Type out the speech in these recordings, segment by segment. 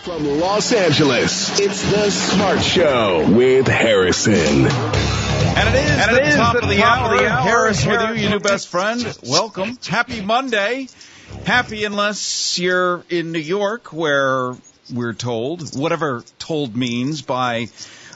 From Los Angeles, it's The Smart Show with Harrison. And it is the top of the hour. Harris with you, your new best friend. Welcome. Happy Monday. Happy unless you're in New York, where we're told, whatever told means by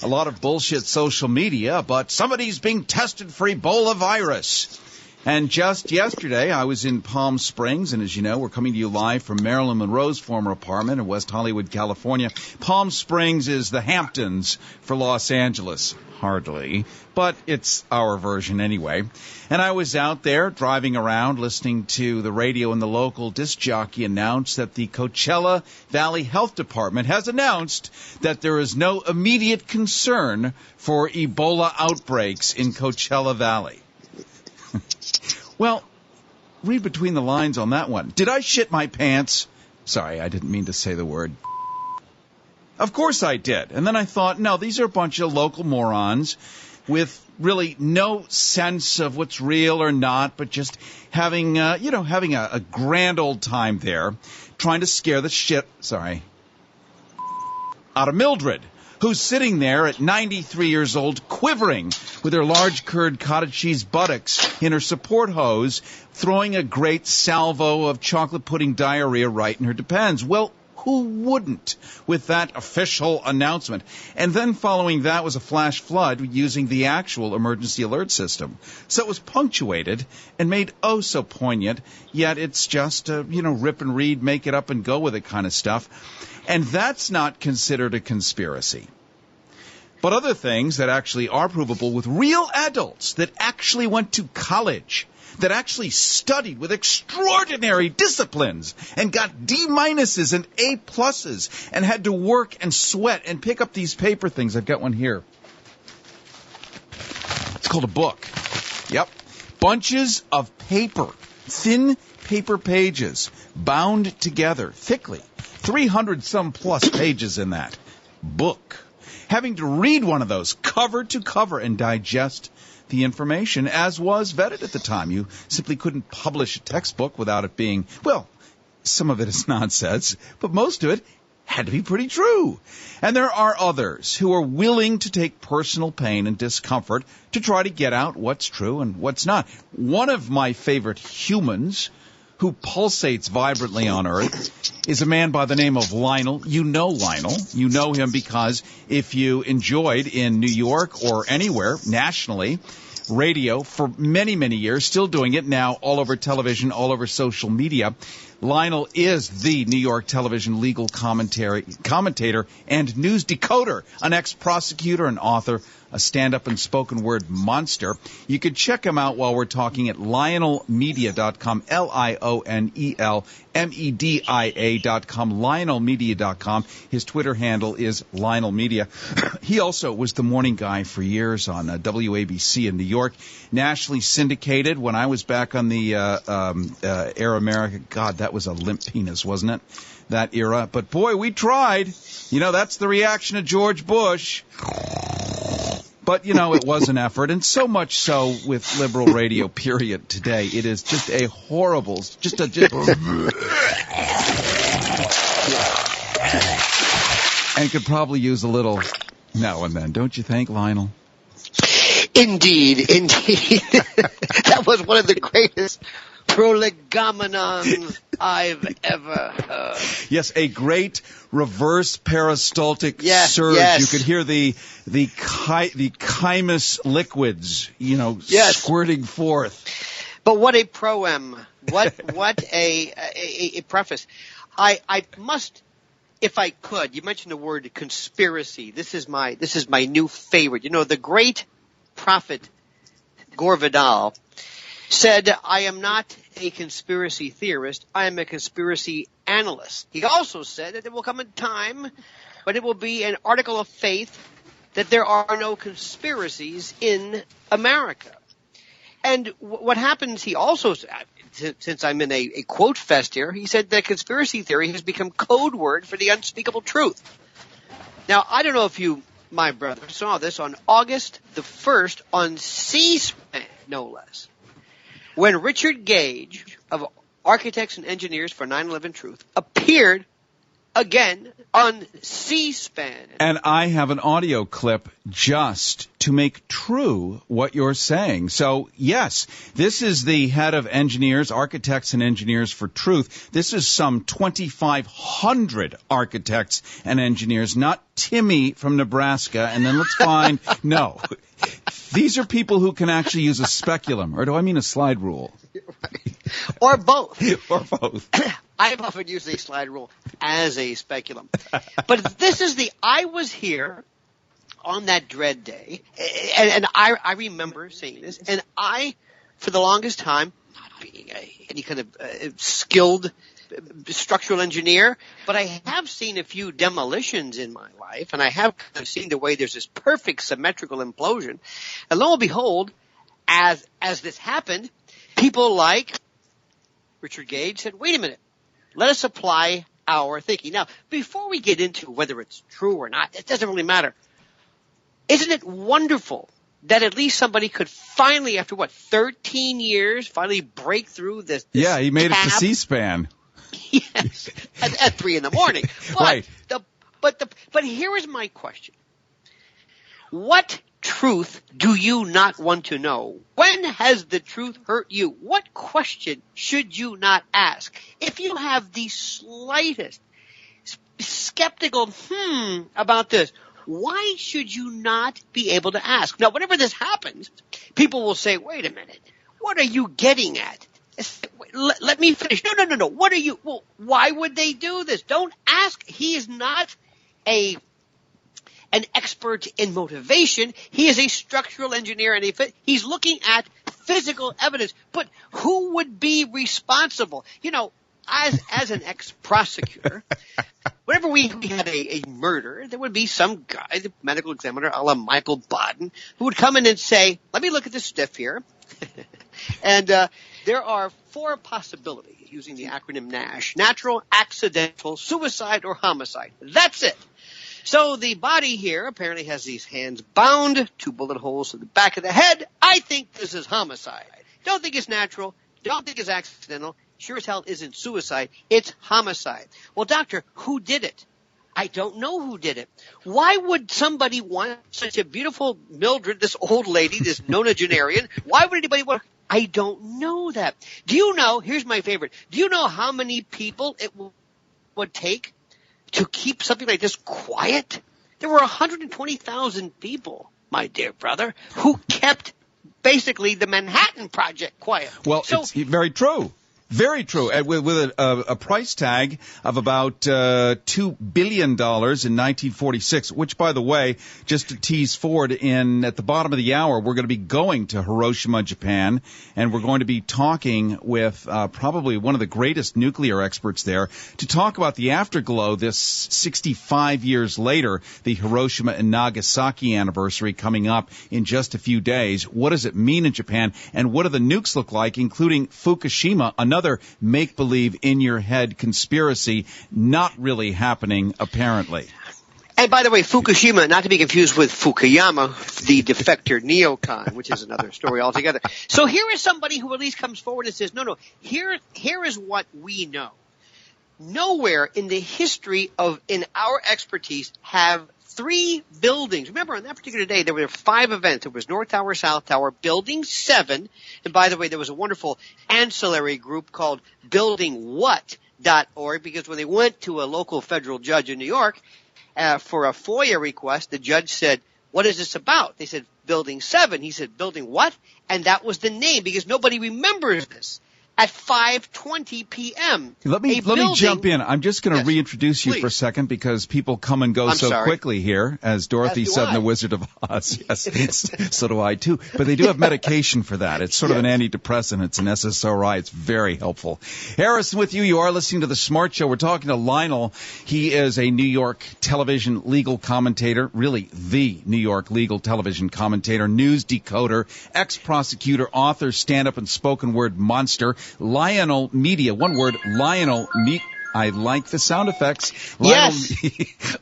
a lot of bullshit social media, but somebody's being tested for Ebola virus. And just yesterday, I was in Palm Springs, and as you know, we're coming to you live from Marilyn Monroe's former apartment in West Hollywood, California. Palm Springs is the Hamptons for Los Angeles. Hardly, but it's our version anyway. And I was out there driving around listening to the radio, and the local disc jockey announced that the Coachella Valley Health Department has announced that there is no immediate concern for Ebola outbreaks in Coachella Valley. Well, read between the lines on that one. Did I shit my pants? Sorry, I didn't mean to say the word. Of course I did. And then I thought, no, these are a bunch of local morons with really no sense of what's real or not, but just having a grand old time there, trying to scare the shit, out of Mildred, who's sitting there at 93 years old, quivering with her large curd cottage cheese buttocks in her support hose, throwing a great salvo of chocolate pudding diarrhea right in her depends. Well, who wouldn't with that official announcement? And then following that was a flash flood using the actual emergency alert system. So it was punctuated and made oh so poignant, yet it's just, rip and read, make it up and go with it kind of stuff. And that's not considered a conspiracy. But other things that actually are provable with real adults that actually went to college, that actually studied with extraordinary disciplines and got D-minuses and A-pluses and had to work and sweat and pick up these paper things. I've got one here. It's called a book. Yep. Bunches of paper, thin paper pages, bound together thickly. 300-some plus pages in that book. Having to read one of those cover to cover and digest the information, as was vetted at the time. You simply couldn't publish a textbook without it being, well, some of it is nonsense, but most of it had to be pretty true. And there are others who are willing to take personal pain and discomfort to try to get out what's true and what's not. One of my favorite humans who pulsates vibrantly on Earth is a man by the name of Lionel. You know Lionel. You know him because if you enjoyed in New York or anywhere nationally radio for many, many years, still doing it now all over television, all over social media, Lionel is the New York television legal commentator and news decoder, an ex-prosecutor, an author, a stand-up and spoken word monster. You can check him out while we're talking at LionelMedia.com, LionelMedia.com, LionelMedia.com. His Twitter handle is LionelMedia. He also was the morning guy for years on WABC in New York, nationally syndicated. When I was back on the Air America, God, that was a limp penis, wasn't it? That era. But boy, we tried. That's the reaction of George Bush. But, it was an effort, and so much so with liberal radio, period, today. It is just a horrible, and could probably use a little now and then, don't you think, Lionel? Indeed. That was one of the greatest prolegomenons I've ever heard. Yes, a great reverse peristaltic surge. Yes. You could hear the chymus liquids, squirting forth. But what a proem! What a preface! I must, if I could, you mentioned the word conspiracy. This is my new favorite. The great prophet Gore Vidal said, "I am not a conspiracy theorist. I am a conspiracy analyst." He also said that there will come a time when it will be an article of faith that there are no conspiracies in America. And what happens, he also, since I'm in a quote fest here, he said that conspiracy theory has become code word for the unspeakable truth. Now, I don't know if you, my brother, saw this on August the 1st on C-SPAN, no less, when Richard Gage of Architects and Engineers for 9/11 Truth appeared again on C-SPAN. And I have an audio clip just to make true what you're saying. So, yes, this is the head of engineers, architects and engineers for truth. This is some 2,500 architects and engineers, not Timmy from Nebraska. And then let's find, no, these are people who can actually use a speculum, or do I mean a slide rule? Or both. Or both. I've often used a slide rule as a speculum. But this is I was here on that dread day, and I remember seeing this, and I, for the longest time, not being any kind of skilled structural engineer, but I have seen a few demolitions in my life, and I have kind of seen the way there's this perfect symmetrical implosion. And lo and behold, as this happened, people like Richard Gage said, wait a minute, let us apply our thinking. Now, before we get into whether it's true or not, it doesn't really matter. Isn't it wonderful that at least somebody could finally, after 13 years, finally break through this yeah, he made tab? it to C-SPAN. Yes, at 3 a.m. But right. But here is my question. What truth do you not want to know? When has the truth hurt you? What question should you not ask? If you have the slightest skeptical about this, why should you not be able to ask? Now, whenever this happens, people will say, wait a minute, what are you getting at? Let me finish. No. What are you? Well, why would they do this? Don't ask. He is not an expert in motivation. He is a structural engineer, and he's looking at physical evidence. But who would be responsible? You know, as an ex-prosecutor, whenever we had a murder, there would be some guy, the medical examiner, a la Michael Baden, who would come in and say, let me look at this stiff here. And there are 4 possibilities using the acronym NASH: natural, accidental, suicide, or homicide. That's it. So the body here apparently has these hands bound, 2 bullet holes in the back of the head. I think this is homicide. Don't think it's natural. Don't think it's accidental. Sure as hell isn't suicide. It's homicide. Well, doctor, who did it? I don't know who did it. Why would somebody want such a beautiful Mildred, this old lady, this nonagenarian? Why would anybody want? I don't know that. Do you know? Here's my favorite. Do you know how many people it would take to keep something like this quiet? There were 120,000 people, my dear brother, who kept basically the Manhattan Project quiet. Well, it's very true. Very true. With a price tag of about $2 billion in 1946, which, by the way, just to tease forward, at the bottom of the hour, we're going to be going to Hiroshima, Japan, and we're going to be talking with probably one of the greatest nuclear experts there to talk about the afterglow this 65 years later, the Hiroshima and Nagasaki anniversary coming up in just a few days. What does it mean in Japan, and what do the nukes look like, including Fukushima, another make-believe, in-your-head conspiracy not really happening, apparently. And by the way, Fukushima, not to be confused with Fukuyama, the defector neocon, which is another story altogether. So here is somebody who at least comes forward and says, no, here is what we know. Nowhere in the history in our expertise have 3 buildings. Remember, on that particular day, there were 5 events. There was North Tower, South Tower, Building 7. And by the way, there was a wonderful ancillary group called BuildingWhat.org, because when they went to a local federal judge in New York for a FOIA request, the judge said, what is this about? They said, Building 7. He said, Building what? And that was the name, because nobody remembers this. At 5:20 p.m. Let me jump in. I'm just going to reintroduce you for a second, because people come and go quickly here, as Dorothy said in The Wizard of Oz. Yes, so do I too. But they do have medication for that. It's sort of an antidepressant. It's an SSRI. It's very helpful. Harrison with you. You are listening to The Smart Show. We're talking to Lionel. He is a New York television legal commentator, really the New York legal television commentator, news decoder, ex-prosecutor, author, stand-up and spoken word monster. Lionel Media, one word, Lionel I like the sound effects. Yes.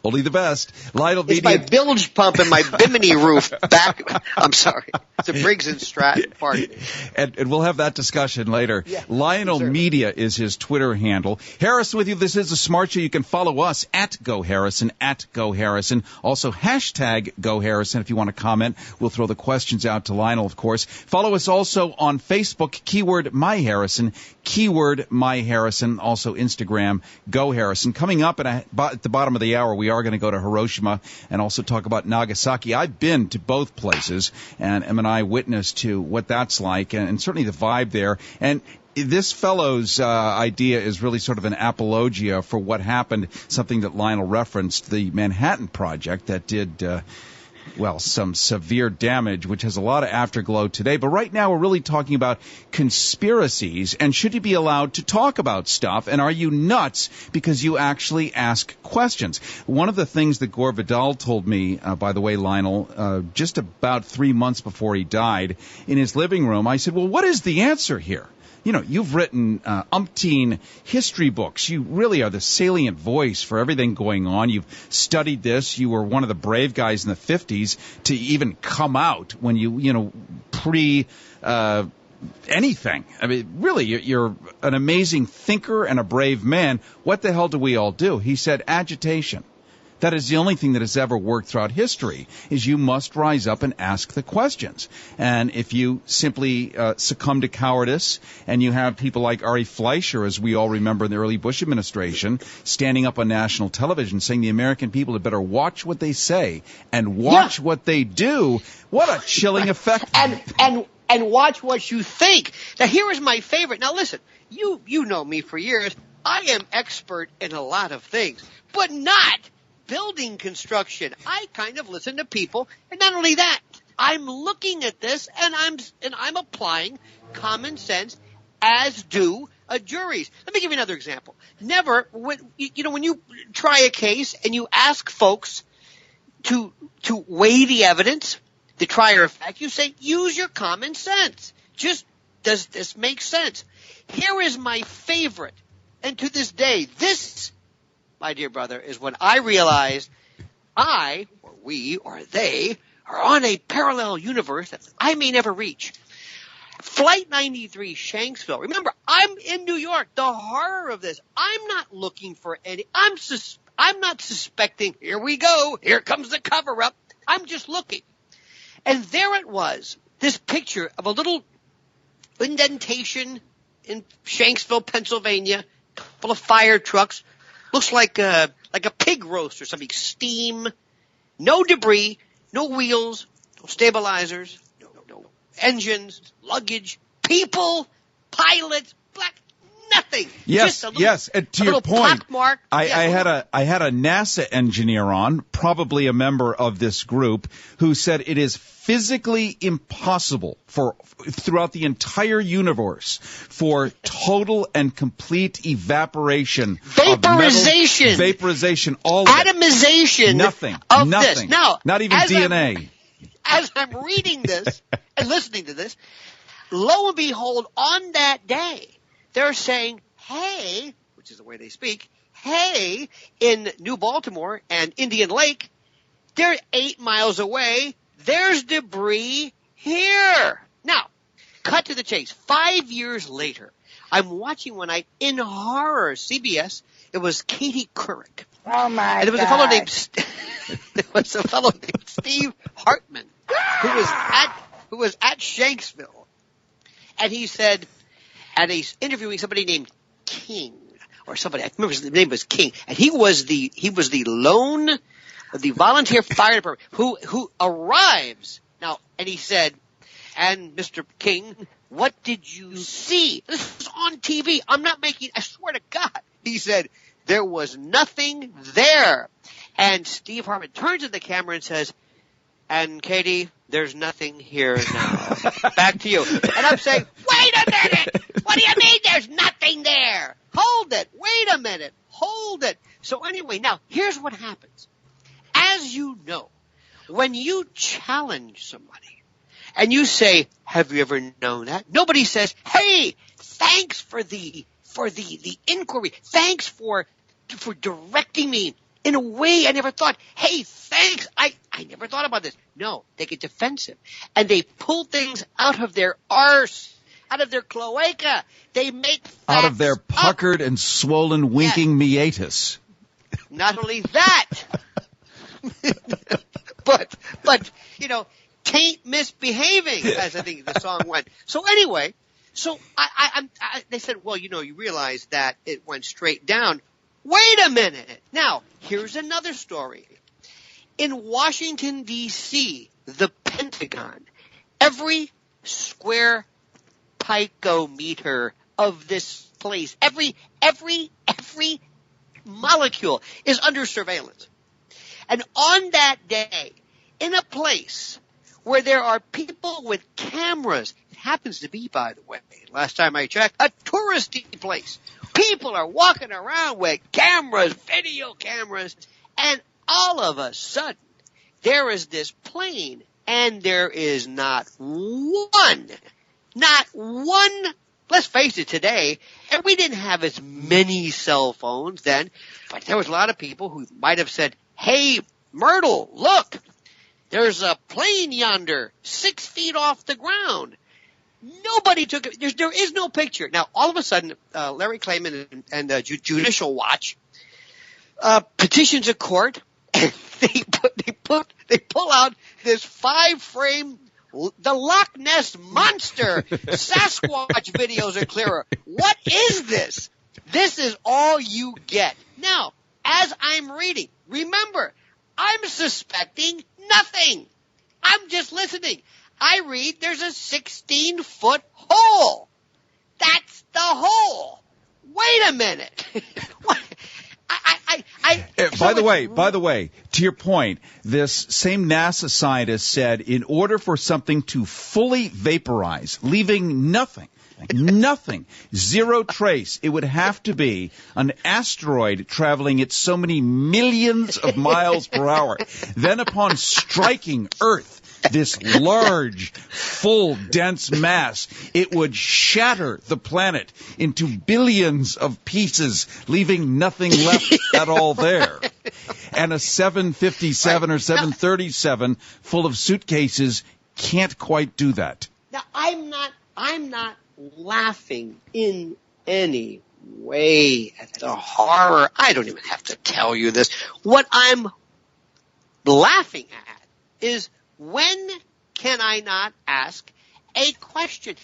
Only the best. Lionel It's Media. my bilge pump and my bimini roof back. I'm sorry. It's a Briggs and Stratton. Pardon me. And we'll have that discussion later. Yeah, Lionel Media is his Twitter handle. Harris with you. This is a Smart Show. You can follow us at GoHarrison, at GoHarrison. Also, hashtag GoHarrison. If you want to comment, we'll throw the questions out to Lionel, of course. Follow us also on Facebook, keyword MyHarrison, keyword MyHarrison. Also, Instagram, Go Harrison. Coming up at the bottom of the hour, we are going to go to Hiroshima and also talk about Nagasaki. I've been to both places and am an eyewitness to what that's like and certainly the vibe there. And this fellow's idea is really sort of an apologia for what happened, something that Lionel referenced, the Manhattan Project that did some severe damage, which has a lot of afterglow today. But right now we're really talking about conspiracies, and should you be allowed to talk about stuff, and are you nuts because you actually ask questions? One of the things that Gore Vidal told me, by the way, Lionel, just about 3 months before he died, in his living room, I said, well, what is the answer here? You know, you've written umpteen history books. You really are the salient voice for everything going on. You've studied this. You were one of the brave guys in the 50s to even come out when anything. I mean, really, you're an amazing thinker and a brave man. What the hell do we all do? He said, agitation. That is the only thing that has ever worked throughout history, is you must rise up and ask the questions. And if you simply succumb to cowardice, and you have people like Ari Fleischer, as we all remember in the early Bush administration, standing up on national television saying the American people had better watch what they say and watch what they do, what a chilling effect. And watch what you think. Now, here is my favorite. Now, listen, you know me for years. I am expert in a lot of things, but not building construction. I kind of listen to people, and not only that, I'm looking at this and I'm applying common sense, as do juries. Let me give you another example. When you try a case and you ask folks to weigh the evidence, the trier of fact, you say, use your common sense. Just, does this make sense? Here is my favorite, and to this day, this, my dear brother, is when I realized I, or we, or they, are on a parallel universe that I may never reach. Flight 93, Shanksville. Remember, I'm in New York. The horror of this. I'm not looking for any. I'm not suspecting. Here we go. Here comes the cover-up. I'm just looking. And there it was, this picture of a little indentation in Shanksville, Pennsylvania, a couple of fire trucks. Looks like a pig roast or something. Steam, no debris, no wheels, no stabilizers, no engines, luggage, people, pilots, nothing. Yes, yes. And to your point, I had a NASA engineer on, probably a member of this group, who said it is physically impossible throughout the entire universe for total and complete evaporation, vaporization, all of atomization, nothing. This. Now, not even DNA. As I'm reading this and listening to this, lo and behold, on that day, they're saying, hey, which is the way they speak, hey, in New Baltimore and Indian Lake, they're 8 miles away. There's debris here. Now, cut to the chase. 5 years later, I'm watching one night in horror, CBS. It was Katie Couric. Oh, my God. And it was a fellow named Steve Hartman who was at Shanksville. And he said, and he's interviewing somebody named King or somebody. I remember his name was King, and he was the volunteer fire department who arrives now. And he said, "And Mr. King, what did you see?" This was on TV. I'm not making. I swear to God. He said there was nothing there. And Steve Hartman turns to the camera and says, "And Katie, there's nothing here now. Back to you." And I'm saying, wait a minute. What do you mean there's nothing there? Hold it. Wait a minute. Hold it. So anyway, now here's what happens. As you know, when you challenge somebody and you say, have you ever known that? Nobody says, hey, thanks for the for the inquiry. Thanks for directing me in a way I never thought. Hey, thanks. I never thought about this. No, they get defensive. And they pull things out of their arse, out of their cloaca. They make facts out of their puckered and swollen winking meatus. Not only that, but tain't misbehaving, as I think the song went. So anyway, they said, well, you realize that it went straight down. Wait a minute. Now, here's another story. In Washington, D.C., the Pentagon, every square picometer of this place, every molecule is under surveillance. And on that day, in a place where there are people with cameras, it happens to be, by the way, last time I checked, a touristy place. People are walking around with cameras, video cameras, and all of a sudden, there is this plane, and there is not one, let's face it, today, and we didn't have as many cell phones then, but there was a lot of people who might have said, hey, Myrtle, look, there's a plane yonder, 6 feet off the ground. Nobody took it. There is no picture. Now, all of a sudden, Larry Klayman and Judicial Watch petitions a court, and they pull out this 5-frame, the Loch Ness Monster Sasquatch videos are clearer. What is this? This is all you get. Now, as I'm reading, remember, I'm suspecting nothing. I'm just listening. I read there's a 16-foot hole. That's the hole. Wait a minute. By the way, to your point, this same NASA scientist said in order for something to fully vaporize, leaving nothing, zero trace, it would have to be an asteroid traveling at so many millions of miles per hour. Then upon striking Earth, this large, full, dense mass, it would shatter the planet into billions of pieces, leaving nothing left at all there. And a 757 or 737 full of suitcases can't quite do that. Now, I'm not laughing in any way at the horror. I don't even have to tell you this. What I'm laughing at is, when can I not ask a question?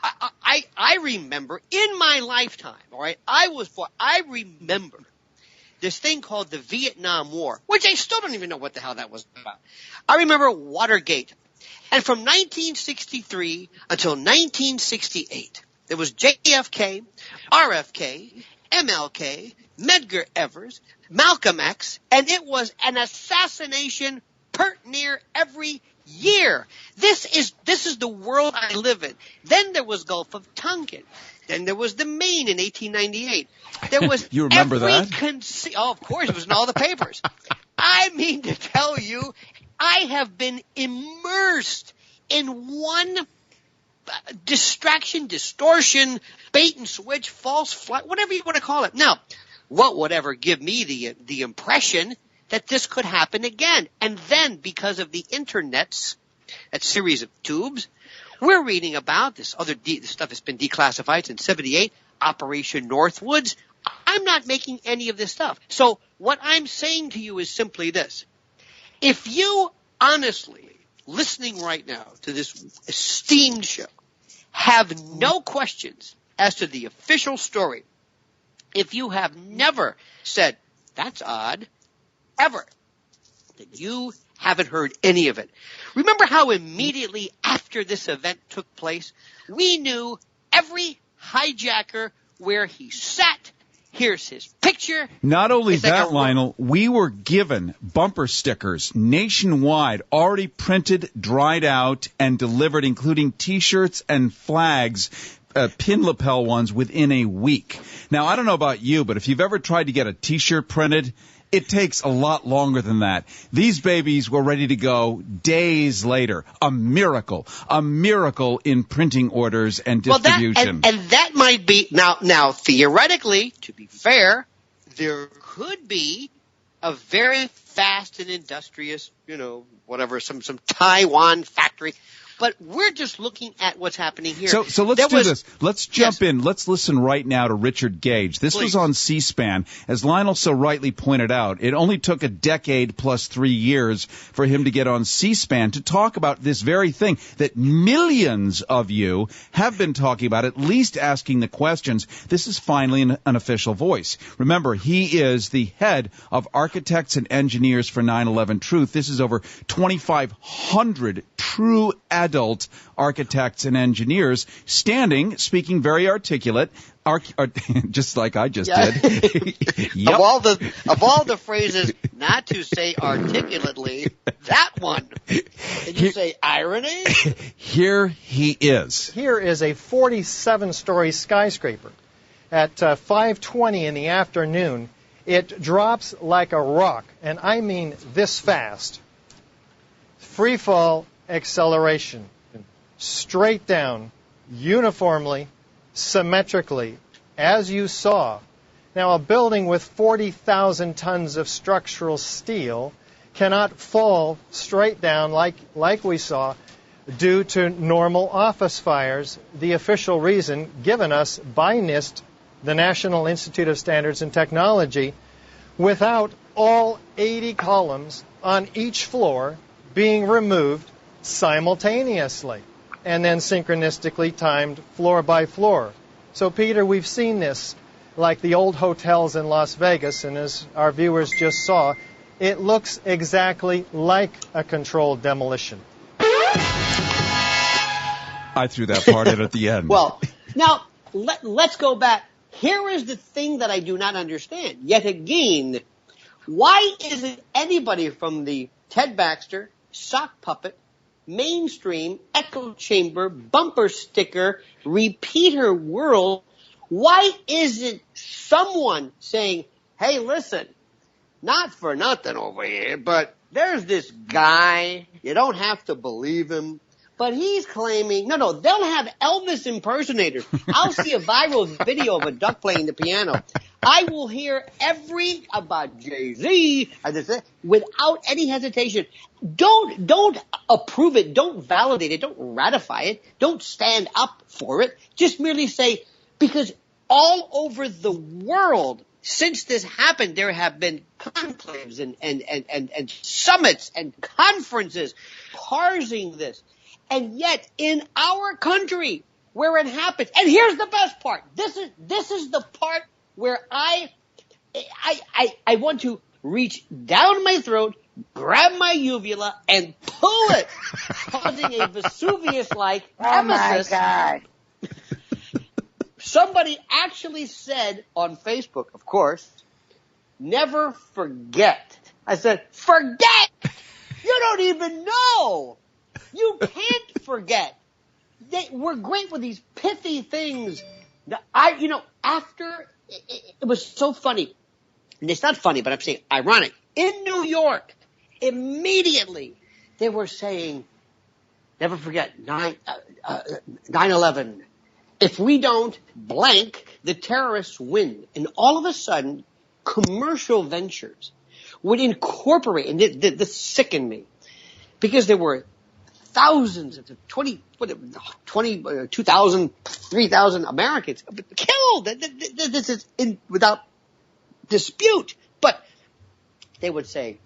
I remember in my lifetime, all right, I remember this thing called the Vietnam War, which I still don't even know what the hell that was about. I remember Watergate. And from 1963 until 1968, there was JFK, RFK, MLK, Medgar Evers, Malcolm X, and it was an assassination pert near every year. This is the world I live in. Then there was Gulf of Tonkin. Then there was the Maine in 1898. There was you remember that? Oh, of course, it was in all the papers. I mean to tell you, I have been immersed in one distraction, distortion, bait and switch, false flag, whatever you want to call it. Now, what would ever give me the impression that this could happen again? And then, because of the internets, that series of tubes, we're reading about this other this stuff has been declassified since 78, Operation Northwoods. I'm not making any of this stuff. So what I'm saying to you is simply this. If you honestly, listening right now to this esteemed show, have no questions as to the official story, if you have never said, that's odd, ever, then you haven't heard any of it. Remember how immediately after this event took place, we knew every hijacker where he sat. Here's his picture. Not only that, Lionel, we were given bumper stickers nationwide, already printed, dried out, and delivered, including T-shirts and flags, pin lapel ones, within a week. Now, I don't know about you, but if you've ever tried to get a T-shirt printed, It takes a lot longer than that. These babies were ready to go days later. A miracle in printing orders and distribution. And that might be now theoretically, to be fair, there could be a very fast and industrious, whatever, some Taiwan factory. But we're just looking at what's happening here. So let's do this. Let's jump in. Let's listen right now to Richard Gage. This was on C-SPAN. As Lionel so rightly pointed out, it only took a decade plus 3 years for him to get on C-SPAN to talk about this very thing that millions of you have been talking about, at least asking the questions. This is finally an official voice. Remember, he is the head of Architects and Engineers for 9/11 Truth. This is over 2,500 true adult architects and engineers speaking very articulate, just like I just did. Yep. Of all the phrases not to say articulately, that one. Did you say irony? Here he is. Here is a 47-story skyscraper. At 5:20 in the afternoon, it drops like a rock, and I mean this fast. Free fall acceleration, straight down, uniformly, symmetrically, as you saw. Now, a building with 40,000 tons of structural steel cannot fall straight down like we saw due to normal office fires, the official reason given us by NIST, the National Institute of Standards and Technology, without all 80 columns on each floor being removed simultaneously and then synchronistically timed floor by floor. So, Peter, we've seen this like the old hotels in Las Vegas, and as our viewers just saw, it looks exactly like a controlled demolition. I threw that part in at the end. Well, now, let's go back. Here is the thing that I do not understand. Yet again, why isn't anybody from the Ted Baxter, sock puppet, mainstream, echo chamber, bumper sticker, repeater world, why isn't someone saying, hey, listen, not for nothing over here, but there's this guy, you don't have to believe him, but he's claiming, no, they'll have Elvis impersonators. I'll see a viral video of a duck playing the piano. I will hear about Jay-Z without any hesitation. Don't approve it. Don't validate it. Don't ratify it. Don't stand up for it. Just merely say, because all over the world, since this happened, there have been conclaves and summits and conferences parsing this. And yet, in our country, where it happens, and here's the best part. This is the part where I want to reach down my throat, grab my uvula, and pull it, causing a Vesuvius-like emesis. Oh, my God. Somebody actually said on Facebook, of course, never forget. I said, forget? You don't even know. You can't forget. We're great with these pithy things. After it was so funny. And it's not funny, but I'm saying ironic. In New York, immediately they were saying, never forget 9/11. If we don't blank, the terrorists win. And all of a sudden, commercial ventures would incorporate, and this sickened me, because there were thousands of 2,000, 3,000 Americans killed. This is without dispute. But they would say,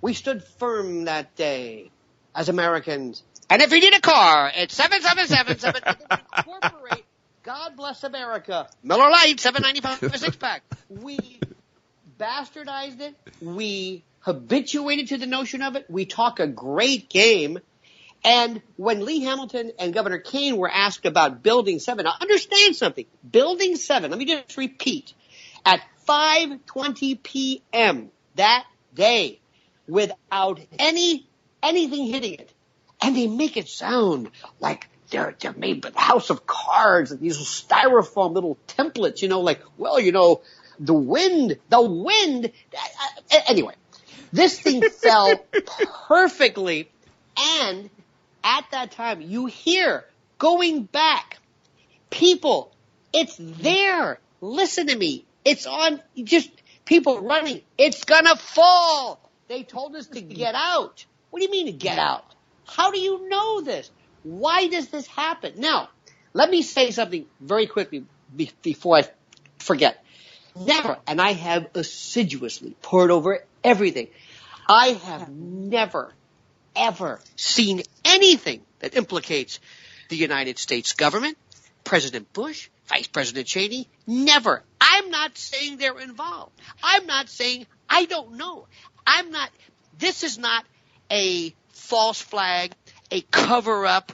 we stood firm that day as Americans. And if you need a car, it's 7777. Incorporate God Bless America, Miller Lite, $7.95 a six-pack. We bastardized it. We habituated to the notion of it. We talk a great game. And when Lee Hamilton and Governor Kane were asked about Building 7, now understand something. Building 7, let me just repeat, at 5:20 p.m. that day, without anything hitting it. And they make it sound like they're made with House of Cards, and these styrofoam little templates, the wind. Anyway, this thing fell perfectly. And at that time, you hear, going back, people, it's there. Listen to me. It's on, just people running. It's going to fall. They told us to get out. What do you mean to get out? How do you know this? Why does this happen? Now, let me say something very quickly before I forget. Never, and I have assiduously pored over everything, I have never, ever seen anything that implicates the United States government, President Bush, Vice President Cheney. Never. I'm not saying they're involved. I'm not saying I don't know. This is not a false flag, a cover-up.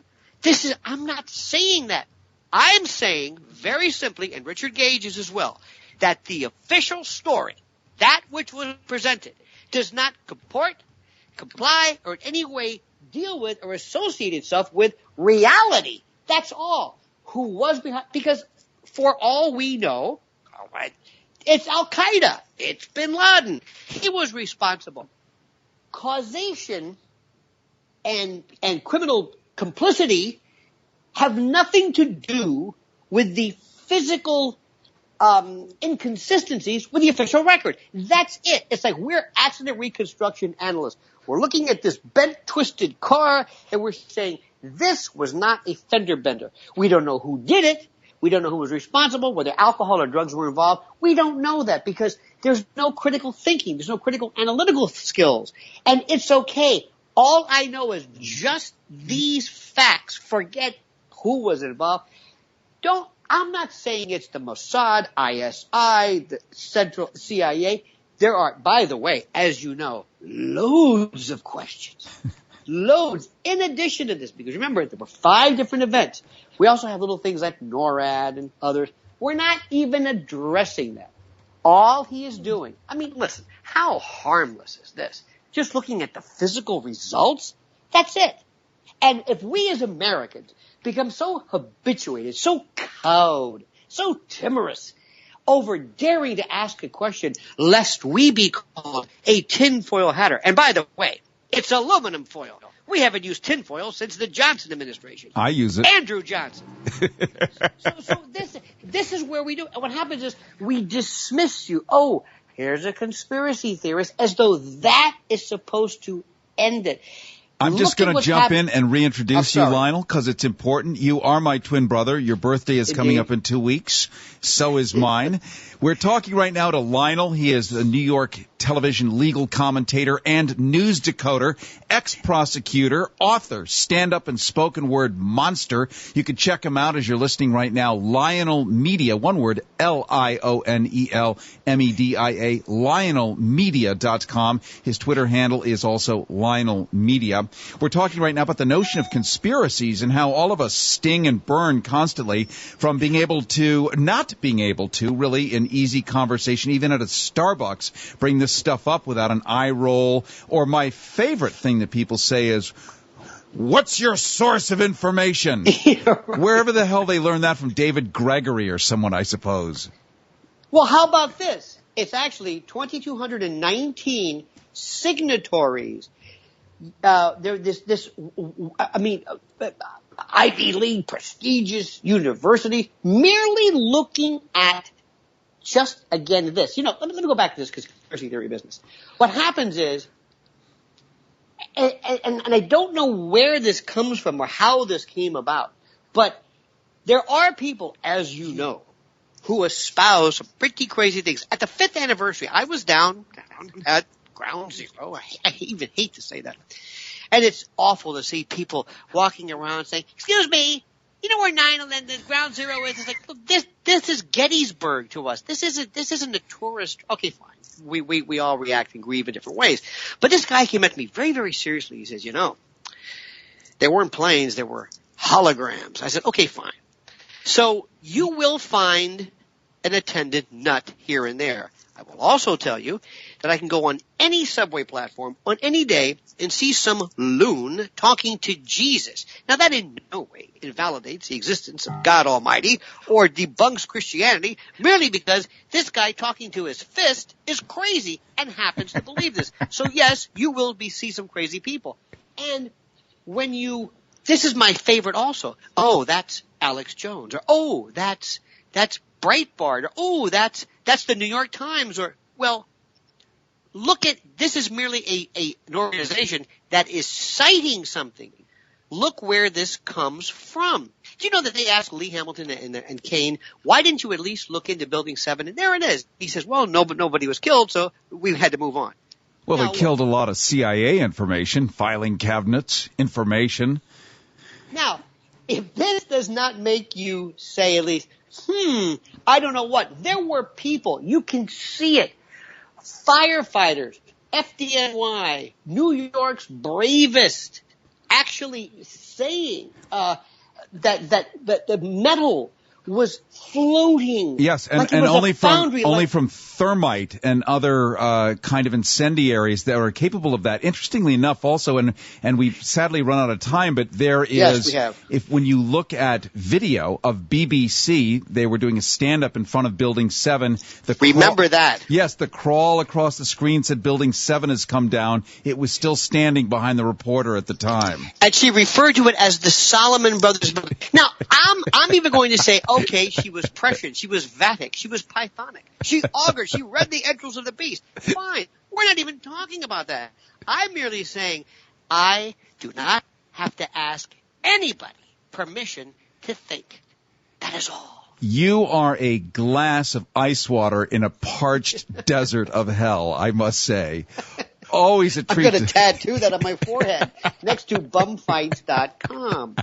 I'm not saying that. I'm saying very simply, and Richard Gage is as well, that the official story, that which was presented, does not comply, or in any way deal with or associate itself with reality. That's all. Who was behind? Because for all we know, all right, it's Al-Qaeda. It's Bin Laden. He was responsible. Causation and criminal complicity have nothing to do with the physical inconsistencies with the official record. That's it. It's like we're accident reconstruction analysts. We're looking at this bent, twisted car, and we're saying this was not a fender bender. We don't know who did it. We don't know who was responsible, whether alcohol or drugs were involved. We don't know that because there's no critical thinking. There's no critical analytical skills. And it's okay. All I know is just these facts. Forget who was involved. I'm not saying it's the Mossad, ISI, the Central CIA. There are, by the way, as you know, loads of questions. Loads. In addition to this, because remember, there were 5 different events. We also have little things like NORAD and others. We're not even addressing that. All he is doing, I mean, listen, how harmless is this? Just looking at the physical results? That's it. And if we as Americans become so habituated, so cowed, so timorous over daring to ask a question lest we be called a tinfoil hatter. And by the way, it's aluminum foil. We haven't used tinfoil since the Johnson administration. I use it. Andrew Johnson. so this is where we do. And what happens is we dismiss you. Oh, here's a conspiracy theorist, as though that is supposed to end it. I'm just going to jump in and reintroduce you, Lionel, because it's important. You are my twin brother. Your birthday is coming up in 2 weeks. So is mine. We're talking right now to Lionel. He is a New York television legal commentator and news decoder, ex-prosecutor, author, stand-up and spoken word monster. You can check him out as you're listening right now. Lionel Media, one word, LionelMedia, LionelMedia.com. His Twitter handle is also Lionel Media. We're talking right now about the notion of conspiracies and how all of us sting and burn constantly from being able to, not being able to, really, in easy conversation, even at a Starbucks, bring this stuff up without an eye roll. Or my favorite thing that people say is, what's your source of information? Wherever the hell they learned that from, David Gregory or someone, I suppose. Well, how about this? It's actually 2,219 signatories. Ivy League, prestigious university, merely looking at just, again, this. You know, let me go back to this conspiracy theory business. What happens is, and I don't know where this comes from or how this came about, but there are people, as you know, who espouse some pretty crazy things. At the 5th anniversary, I was down at Ground Zero. I even hate to say that. And it's awful to see people walking around saying, excuse me, you know where 9/11, the Ground Zero is? It's like, look, this is Gettysburg to us. This isn't a tourist. Okay, fine. We all react and grieve in different ways. But this guy came at me very, very seriously. He says, you know, there weren't planes, there were holograms. I said, okay, fine. So you will find an attendant nut here and there. I will also tell you that I can go on any subway platform on any day and see some loon talking to Jesus. Now, that in no way invalidates the existence of God Almighty or debunks Christianity merely because this guy talking to his fist is crazy and happens to believe this. So, yes, you will see some crazy people. And this is my favorite also. Oh, that's Alex Jones. Or, oh, that's Breitbart. Or, oh, that's the New York Times. Or, well, this is merely an organization that is citing something. Look where this comes from. Do you know that they asked Lee Hamilton and Kane, why didn't you at least look into Building 7? And there it is. He says, well, no, but nobody was killed, so we had to move on. Well, they killed a lot of CIA information, filing cabinets, information. Now, if this does not make you say at least, I don't know what. There were people, you can see it, firefighters, FDNY, New York's bravest, actually saying that the metal was floating. Yes, and only from thermite and other kind of incendiaries that are capable of that. Interestingly enough, also, and we've sadly run out of time, but there is. Yes, we have. When you look at video of BBC, they were doing a stand-up in front of Building 7. Remember that? Yes, the crawl across the screen said Building 7 has come down. It was still standing behind the reporter at the time. And she referred to it as the Solomon Brothers building. Now, I'm even going to say, okay, she was prescient, she was Vatic, she was Pythonic, she augured, she read the entrails of the beast. Fine. We're not even talking about that. I'm merely saying I do not have to ask anybody permission to think. That is all. You are a glass of ice water in a parched desert of hell, I must say. Always a treat. I'm going to tattoo that on my forehead next to bumfights.com.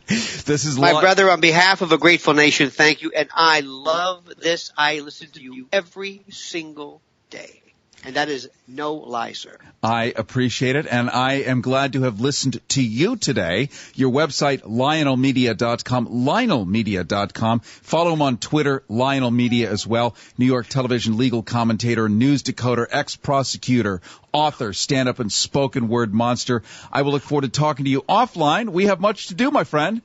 This is my brother, on behalf of a grateful nation, thank you. And I love this. I listen to you every single day. And that is no lie, sir. I appreciate it, and I am glad to have listened to you today. Your website, LionelMedia.com, LionelMedia.com. Follow him on Twitter, Lionel Media as well. New York television legal commentator, news decoder, ex-prosecutor, author, stand-up and spoken word monster. I will look forward to talking to you offline. We have much to do, my friend.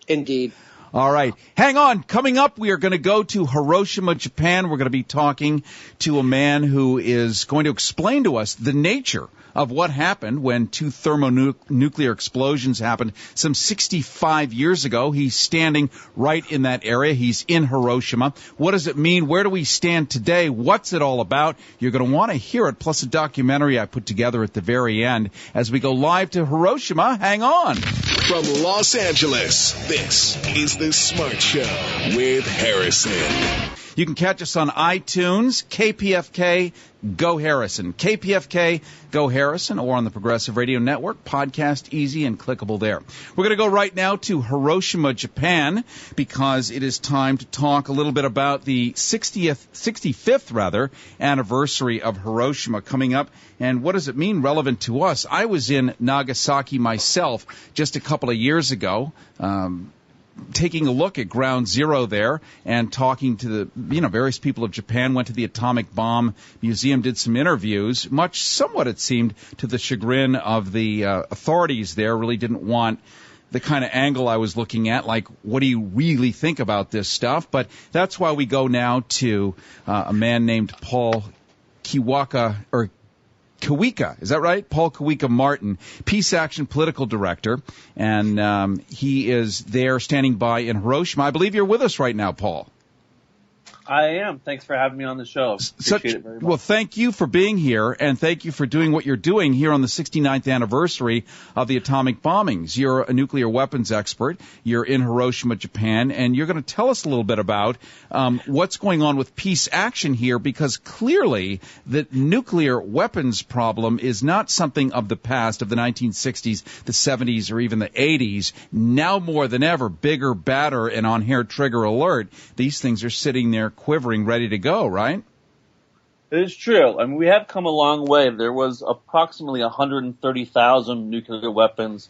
Indeed. All right. Hang on. Coming up, we are going to go to Hiroshima, Japan. We're going to be talking to a man who is going to explain to us the nature of what happened when two thermonuclear explosions happened some 65 years ago. He's standing right in that area. He's in Hiroshima. What does it mean? Where do we stand today? What's it all about? You're going to want to hear it, plus a documentary I put together at the very end as we go live to Hiroshima. Hang on. From Los Angeles, this is The Smart Show with Harrison. You can catch us on iTunes, KPFK, Go Harrison. KPFK, Go Harrison, or on the Progressive Radio Network. Podcast easy and clickable there. We're going to go right now to Hiroshima, Japan, because it is time to talk a little bit about the 65th anniversary of Hiroshima coming up. And what does it mean relevant to us? I was in Nagasaki myself just a couple of years ago, taking a look at Ground Zero there and talking to the various people of Japan. Went to the Atomic Bomb Museum, did some interviews, somewhat it seemed to the chagrin of the authorities there. Really didn't want the kind of angle I was looking at, like, what do you really think about this stuff? But that's why we go now to a man named Paul Kawika, is that right? Paul Kawika Martin, Peace Action Political Director, and he is there standing by in Hiroshima. I believe you're with us right now, Paul. I am. Thanks for having me on the show. Appreciate it very much. Well, thank you for being here, and thank you for doing what you're doing here on the 69th anniversary of the atomic bombings. You're a nuclear weapons expert. You're in Hiroshima, Japan, and you're going to tell us a little bit about what's going on with peace action here, because clearly the nuclear weapons problem is not something of the past, of the 1960s, the 70s, or even the 80s. Now more than ever, bigger, badder, and on hair trigger alert. These things are sitting there quivering, ready to go, right? It is true. I mean, we have come a long way. There was approximately 130,000 nuclear weapons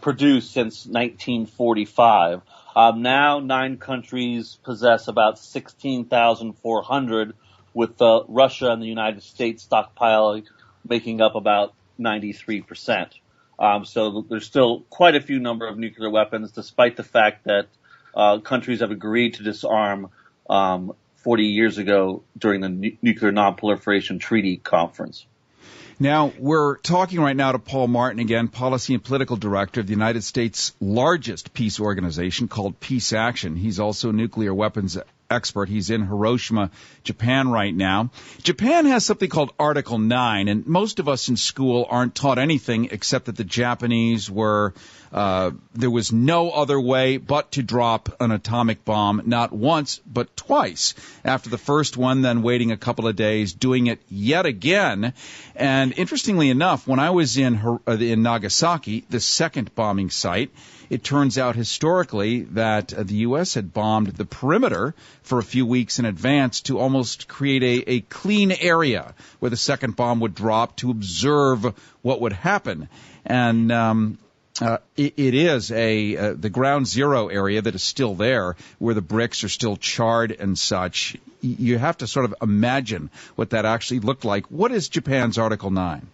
produced since 1945. Now 9 countries possess about 16,400 with Russia and the United States stockpiling making up about 93%. So there's still quite a few number of nuclear weapons, despite the fact that countries have agreed to disarm 40 years ago during the Nuclear Non-Proliferation Treaty Conference. Now, we're talking right now to Paul Martin again, Policy and Political Director of the United States' largest peace organization called Peace Action. He's also a nuclear weapons expert. He's in Hiroshima, Japan right now. Japan has something called Article 9, and most of us in school aren't taught anything except that the Japanese were, there was no other way but to drop an atomic bomb, not once, but twice. After the first one, then waiting a couple of days, doing it yet again. And interestingly enough, when I was in Nagasaki, the second bombing site, it turns out historically that the U.S. had bombed the perimeter for a few weeks in advance to almost create a clean area where the second bomb would drop to observe what would happen. And it is the ground zero area that is still there, where the bricks are still charred and such. You have to sort of imagine what that actually looked like. What is Japan's Article 9?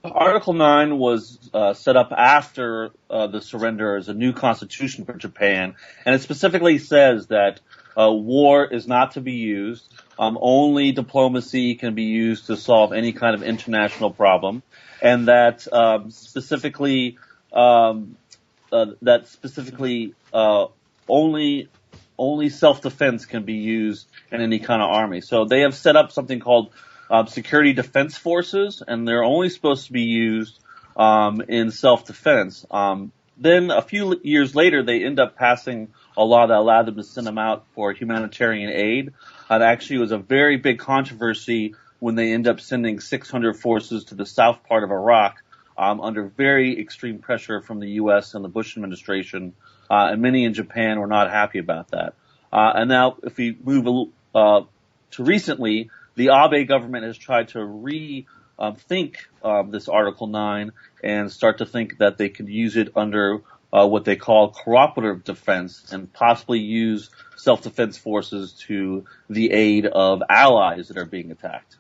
Article 9 was set up after the surrender as a new constitution for Japan, and it specifically says that war is not to be used. Only diplomacy can be used to solve any kind of international problem, and that specifically only self-defense can be used in any kind of army. So they have set up something called security defense forces, and they're only supposed to be used in self-defense. Then a few years later, they end up passing a law that allowed them to send them out for humanitarian aid. It actually was a very big controversy when they end up sending 600 forces to the south part of Iraq under very extreme pressure from the U.S. and the Bush administration, and many in Japan were not happy about that. And now, if we move to recently, the Abe government has tried to rethink this Article 9 and start to think that they could use it under what they call cooperative defense and possibly use self-defense forces to the aid of allies that are being attacked.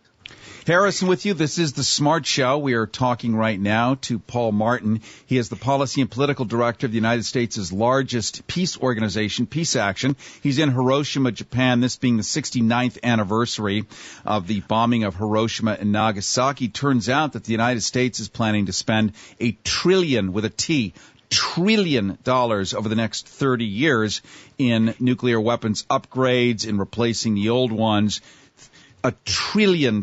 Harrison with you. This is The Smart Show. We are talking right now to Paul Martin. He is the Policy and Political Director of the United States' largest peace organization, Peace Action. He's in Hiroshima, Japan, this being the 69th anniversary of the bombing of Hiroshima and Nagasaki. Turns out that the United States is planning to spend $1 trillion, with a T, $1 trillion over the next 30 years in nuclear weapons upgrades, in replacing the old ones. $1 trillion,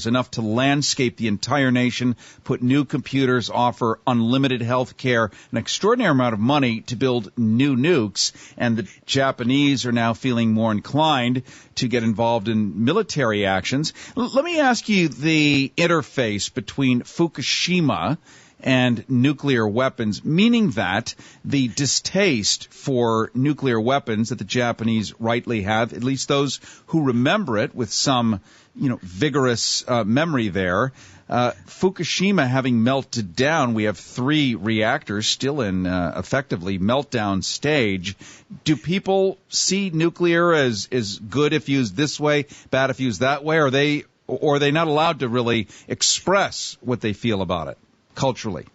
enough to landscape the entire nation, put new computers, offer unlimited health care, an extraordinary amount of money to build new nukes, and the Japanese are now feeling more inclined to get involved in military actions. Let me ask you the interface between Fukushima and nuclear weapons, meaning that the distaste for nuclear weapons that the Japanese rightly have, at least those who remember it with some, vigorous memory there. Fukushima having melted down, we have 3 reactors still in effectively meltdown stage. Do people see nuclear as good if used this way, bad if used that way? Or are they not allowed to really express what they feel about it culturally?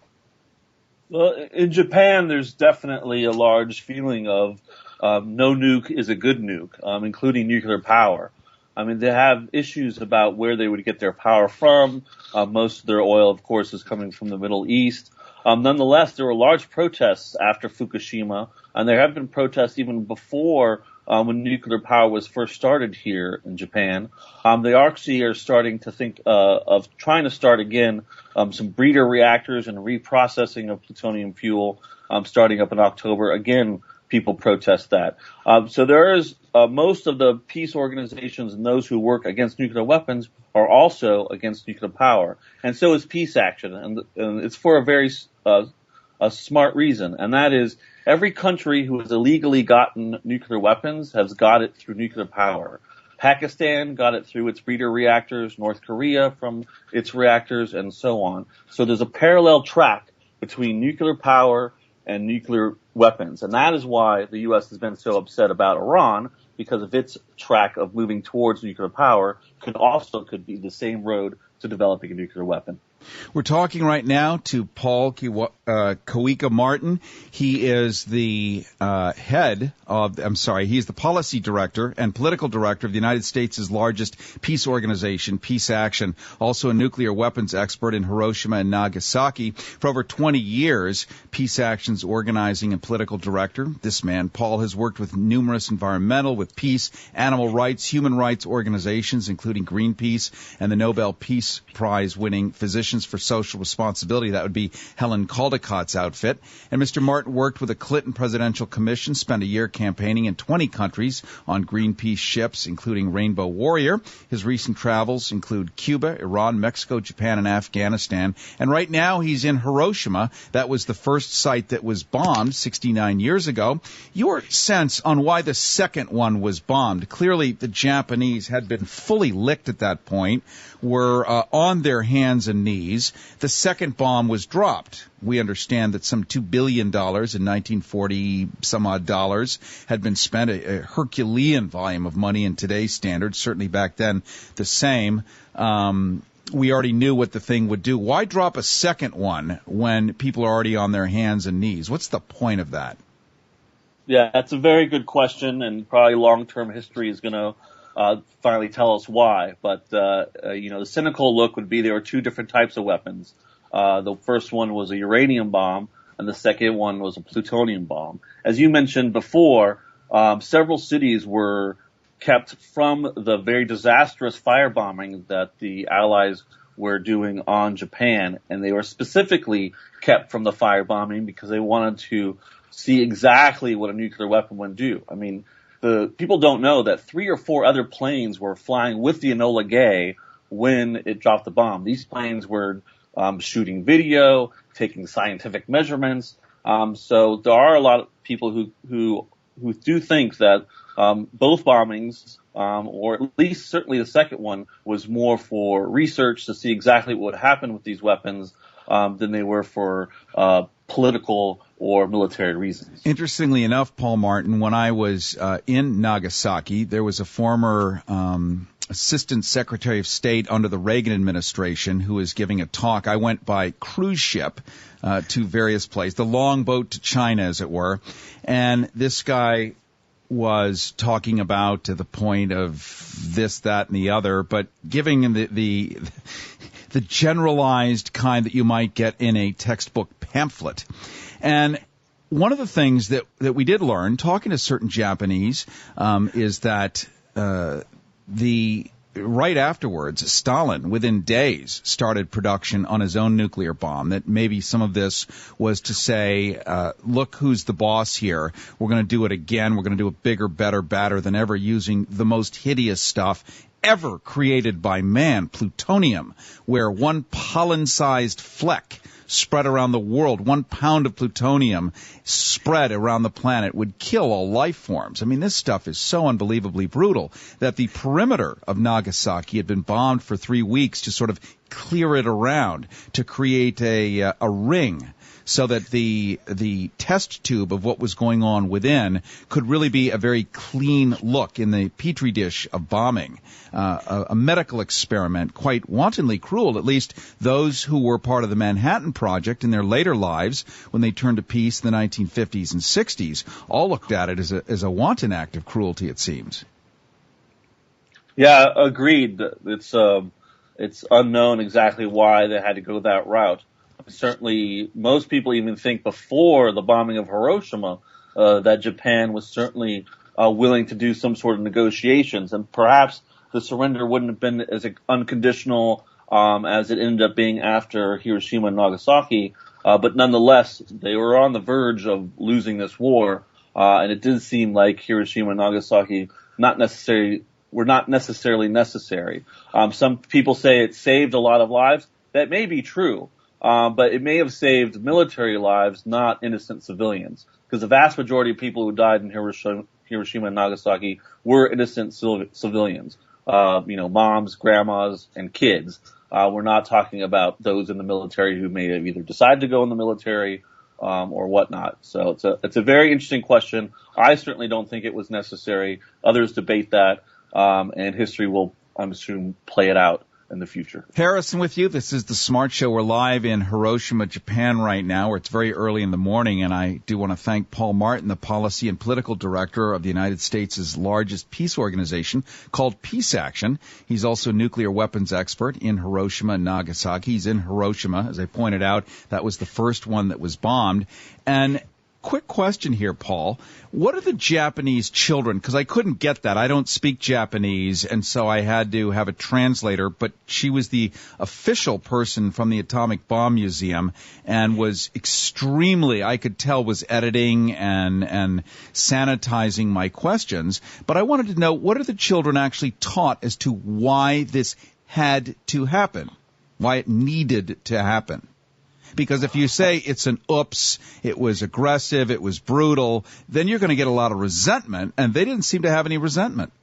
Well, in Japan, there's definitely a large feeling of no nuke is a good nuke, including nuclear power. I mean, they have issues about where they would get their power from. Most of their oil, of course, is coming from the Middle East. Nonetheless, there were large protests after Fukushima, and there have been protests even before when nuclear power was first started here in Japan. They actually are starting to think of trying to start again some breeder reactors and reprocessing of plutonium fuel starting up in October. Again, people protest that. So there is most of the peace organizations and those who work against nuclear weapons are also against nuclear power. And so is Peace Action. And it's for a very a smart reason, and that is every country who has illegally gotten nuclear weapons has got it through nuclear power. Pakistan got it through its breeder reactors, North Korea from its reactors, and so on. So there's a parallel track between nuclear power and nuclear weapons, and that is why the U.S. has been so upset about Iran, because of its track of moving towards nuclear power, could be the same road to developing a nuclear weapon. We're talking right now to Paul Kawika Martin. He is the he's the policy director and political director of the United States' largest peace organization, Peace Action, also a nuclear weapons expert in Hiroshima and Nagasaki. For over 20 years, Peace Action's organizing and political director. This man, Paul, has worked with numerous environmental, with peace, animal rights, human rights organizations, including Greenpeace and the Nobel Peace Prize winning Physicians for Social Responsibility. That would be Helen Caldicott's outfit. And Mr. Martin worked with the Clinton Presidential Commission, spent a year campaigning in 20 countries on Greenpeace ships, including Rainbow Warrior. His recent travels include Cuba, Iran, Mexico, Japan, and Afghanistan. And right now he's in Hiroshima. That was the first site that was bombed 69 years ago. Your sense on why the second one was bombed? Clearly the Japanese had been fully licked at that point, were on their hands and knees. The second bomb was dropped. We understand that some $2 billion in 1940 some odd dollars had been spent, a Herculean volume of money in today's standards, certainly back then the same. We already knew what the thing would do. Why drop a second one when people are already on their hands and knees? What's the point of that? Yeah, that's a very good question, and probably long-term history is going to finally tell us why. But, the cynical look would be there were two different types of weapons. The first one was a uranium bomb, and the second one was a plutonium bomb. As you mentioned before, several cities were kept from the very disastrous firebombing that the Allies were doing on Japan, and they were specifically kept from the firebombing because they wanted to see exactly what a nuclear weapon would do. I mean, the people don't know that 3 or 4 other planes were flying with the Enola Gay when it dropped the bomb. These planes were shooting video, taking scientific measurements. So there are a lot of people who do think that both bombings, or at least certainly the second one, was more for research to see exactly what would happen with these weapons than they were for political or military reasons. Interestingly enough, Paul Martin, when I was in Nagasaki, there was a former Assistant Secretary of State under the Reagan administration who was giving a talk. I went by cruise ship to various places, the long boat to China, as it were, and this guy was talking about to the point of this, that, and the other, but giving the generalized kind that you might get in a textbook pamphlet. And one of the things that we did learn, talking to certain Japanese, is that right afterwards, Stalin, within days, started production on his own nuclear bomb. That maybe some of this was to say, look who's the boss here. We're going to do it again. We're going to do it bigger, better, badder than ever, using the most hideous stuff ever created by man, plutonium, where one pollen-sized fleck spread around the world, 1 pound of plutonium spread around the planet would kill all life forms. I mean, this stuff is so unbelievably brutal that the perimeter of Nagasaki had been bombed for 3 weeks to sort of clear it around, to create a ring, so that the test tube of what was going on within could really be a very clean look in the petri dish of bombing. A medical experiment, quite wantonly cruel. At least those who were part of the Manhattan Project in their later lives, when they turned to peace in the 1950s and 60s, all looked at it as a wanton act of cruelty, it seems. Yeah, agreed. It's unknown exactly why they had to go that route. Certainly, most people even think before the bombing of Hiroshima that Japan was certainly willing to do some sort of negotiations, and perhaps the surrender wouldn't have been as unconditional as it ended up being after Hiroshima and Nagasaki. But nonetheless, they were on the verge of losing this war, and it did seem like Hiroshima and Nagasaki were not necessarily necessary. Some people say it saved a lot of lives. That may be true. But it may have saved military lives, not innocent civilians, because the vast majority of people who died in Hiroshima and Nagasaki were innocent civilians. Moms, grandmas, and kids. We're not talking about those in the military who may have either decided to go in the military or whatnot. So it's a very interesting question. I certainly don't think it was necessary. Others debate that, and history will, I'm assuming, play it out in the future. Harrison with you. This is the Smart Show. We're live in Hiroshima, Japan right now, where it's very early in the morning, and I do want to thank Paul Martin, the Policy and Political Director of the United States' largest peace organization called Peace Action. He's also a nuclear weapons expert in Hiroshima and Nagasaki. He's in Hiroshima. As I pointed out, that was the first one that was bombed. And quick question here, Paul. What are the Japanese children? Because I couldn't get that. I don't speak Japanese, and so I had to have a translator. But she was the official person from the Atomic Bomb Museum and was extremely, I could tell, was editing and sanitizing my questions. But I wanted to know, what are the children actually taught as to why this had to happen, why it needed to happen? Because if you say it's an oops, it was aggressive, it was brutal, then you're going to get a lot of resentment, and they didn't seem to have any resentment.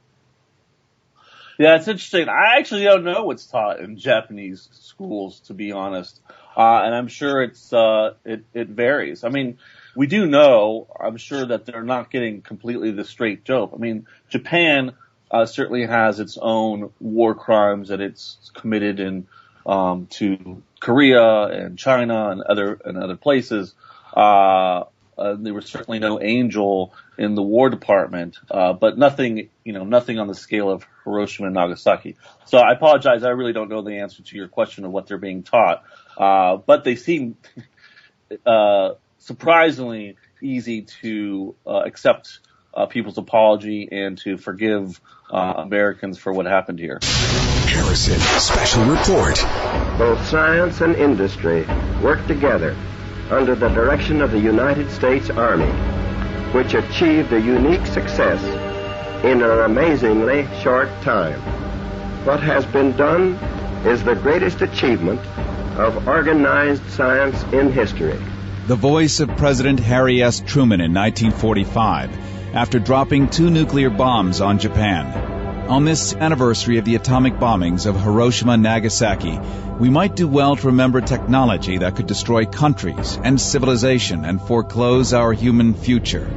Yeah, it's interesting. I actually don't know what's taught in Japanese schools, to be honest, and I'm sure it varies. I mean, we do know, I'm sure, that they're not getting completely the straight dope. I mean, Japan certainly has its own war crimes that it's committed in to Korea and China and other places. There was certainly no angel in the War Department, but nothing on the scale of Hiroshima and Nagasaki. So I apologize. I really don't know the answer to your question of what they're being taught. But they seem surprisingly easy to accept people's apology and to forgive Americans for what happened here. Harrison, special report. Both science and industry work together under the direction of the United States Army, which achieved a unique success in an amazingly short time. What has been done is the greatest achievement of organized science in history. The voice of President Harry S. Truman in 1945, after dropping 2 nuclear bombs on Japan. On this anniversary of the atomic bombings of Hiroshima and Nagasaki, we might do well to remember technology that could destroy countries and civilization and foreclose our human future.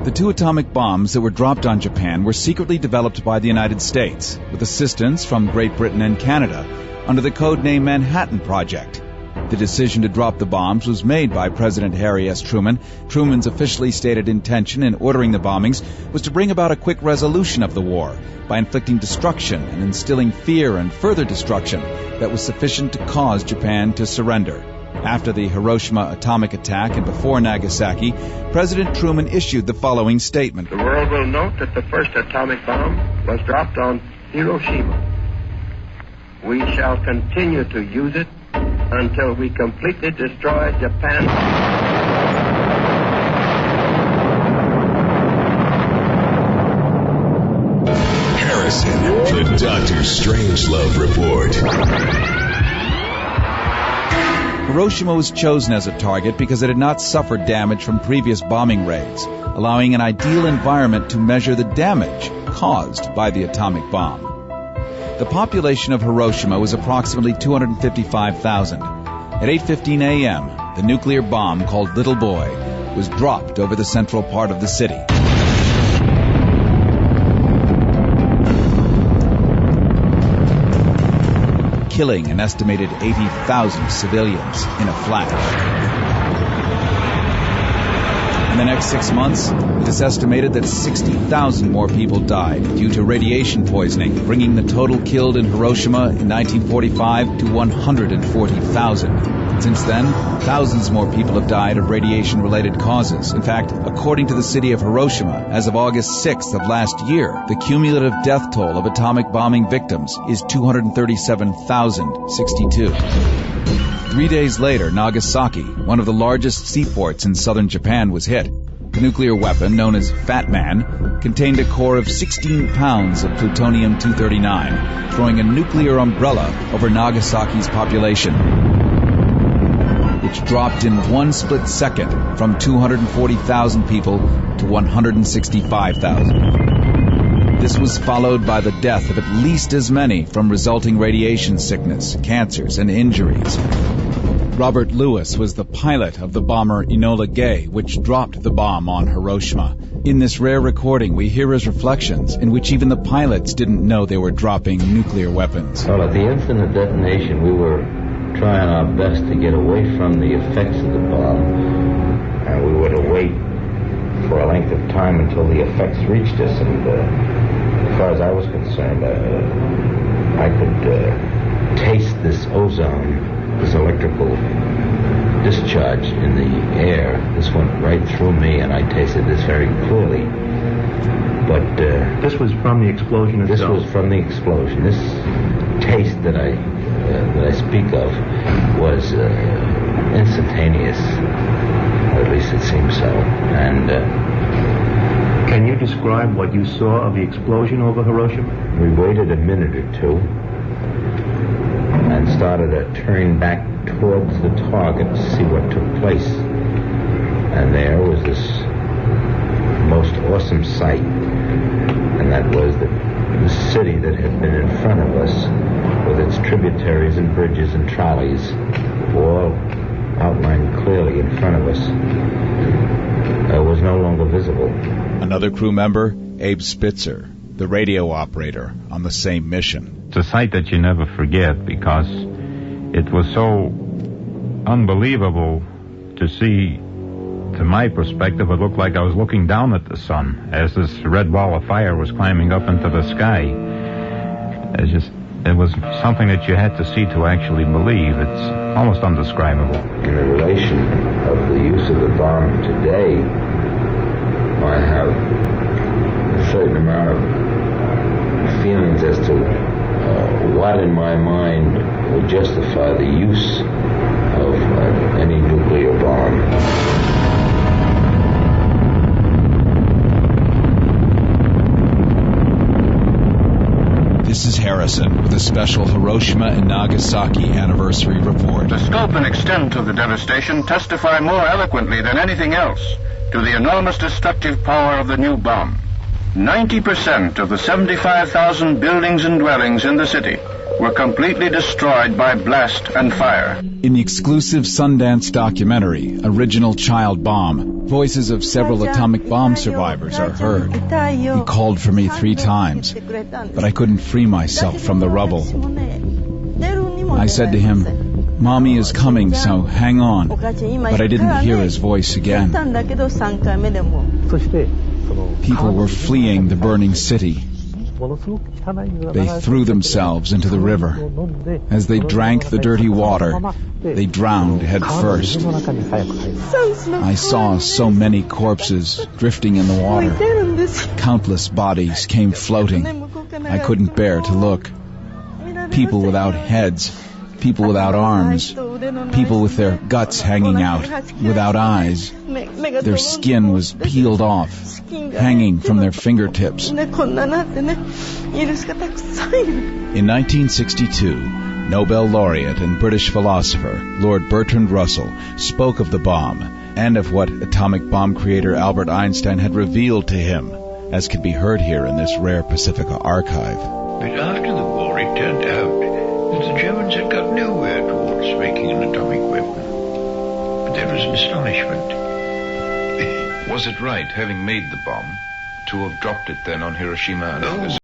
The 2 atomic bombs that were dropped on Japan were secretly developed by the United States, with assistance from Great Britain and Canada, under the codename Manhattan Project. The decision to drop the bombs was made by President Harry S. Truman. Truman's officially stated intention in ordering the bombings was to bring about a quick resolution of the war by inflicting destruction and instilling fear and further destruction that was sufficient to cause Japan to surrender. After the Hiroshima atomic attack and before Nagasaki, President Truman issued the following statement. The world will note that the first atomic bomb was dropped on Hiroshima. We shall continue to use it until we completely destroy Japan. Harrison, the Dr. Strangelove Report. Hiroshima was chosen as a target because it had not suffered damage from previous bombing raids, allowing an ideal environment to measure the damage caused by the atomic bomb. The population of Hiroshima was approximately 255,000. At 8:15 a.m., the nuclear bomb called Little Boy was dropped over the central part of the city. Killing an estimated 80,000 civilians in a flash. In the next 6 months, it is estimated that 60,000 more people died due to radiation poisoning, bringing the total killed in Hiroshima in 1945 to 140,000. Since then, thousands more people have died of radiation-related causes. In fact, according to the city of Hiroshima, as of August 6th of last year, the cumulative death toll of atomic bombing victims is 237,062. 3 days later, Nagasaki, one of the largest seaports in southern Japan, was hit. The nuclear weapon, known as Fat Man, contained a core of 16 pounds of plutonium-239, throwing a nuclear umbrella over Nagasaki's population, which dropped in one split second from 240,000 people to 165,000. This was followed by the death of at least as many from resulting radiation sickness, cancers, and injuries. Robert Lewis was the pilot of the bomber Enola Gay, which dropped the bomb on Hiroshima. In this rare recording, we hear his reflections, in which even the pilots didn't know they were dropping nuclear weapons. Well, at the instant of detonation, we were trying our best to get away from the effects of the bomb, and we were to wait for a length of time until the effects reached us. And as far as I was concerned, I could taste this ozone, this electrical discharge in the air. This went right through me, and I tasted this very clearly. But this was from the explosion itself? This was from the explosion. This taste that I speak of was instantaneous. At least it seems so. And can you describe what you saw of the explosion over Hiroshima? We waited a minute or two and started to turn back towards the target to see what took place. And there was this most awesome sight, and that was that the city that had been in front of us, with its tributaries and bridges and trolleys, all outlined clearly in front of us, was no longer visible. Another crew member, Abe Spitzer, the radio operator on the same mission. It's a sight that you never forget because it was so unbelievable to see. To my perspective, it looked like I was looking down at the sun as this red ball of fire was climbing up into the sky. It was something that you had to see to actually believe. It's almost indescribable. In the relation of the use of the bomb today, I have a certain amount of feelings as to what in my mind would justify the use of any nuclear bomb. This is Harrison with a special Hiroshima and Nagasaki anniversary report. The scope and extent of the devastation testify more eloquently than anything else to the enormous destructive power of the new bomb. 90% of the 75,000 buildings and dwellings in the city were completely destroyed by blast and fire. In the exclusive Sundance documentary, Original Child Bomb, voices of several atomic bomb survivors are heard. He called for me 3 times, but I couldn't free myself from the rubble. I said to him, "Mommy is coming, so hang on," but I didn't hear his voice again. People were fleeing the burning city. They threw themselves into the river. As they drank the dirty water, they drowned head first. I saw so many corpses drifting in the water. Countless bodies came floating. I couldn't bear to look. People without heads, people without arms, people with their guts hanging out, without eyes. Their skin was peeled off, hanging from their fingertips. In 1962, Nobel laureate and British philosopher Lord Bertrand Russell spoke of the bomb and of what atomic bomb creator Albert Einstein had revealed to him, as can be heard here in this rare Pacifica archive. But after the war, it turned out that the Germans had got nowhere towards making an atomic weapon. But there was an astonishment. Was it right, having made the bomb, to have dropped it then on Hiroshima and Nagasaki?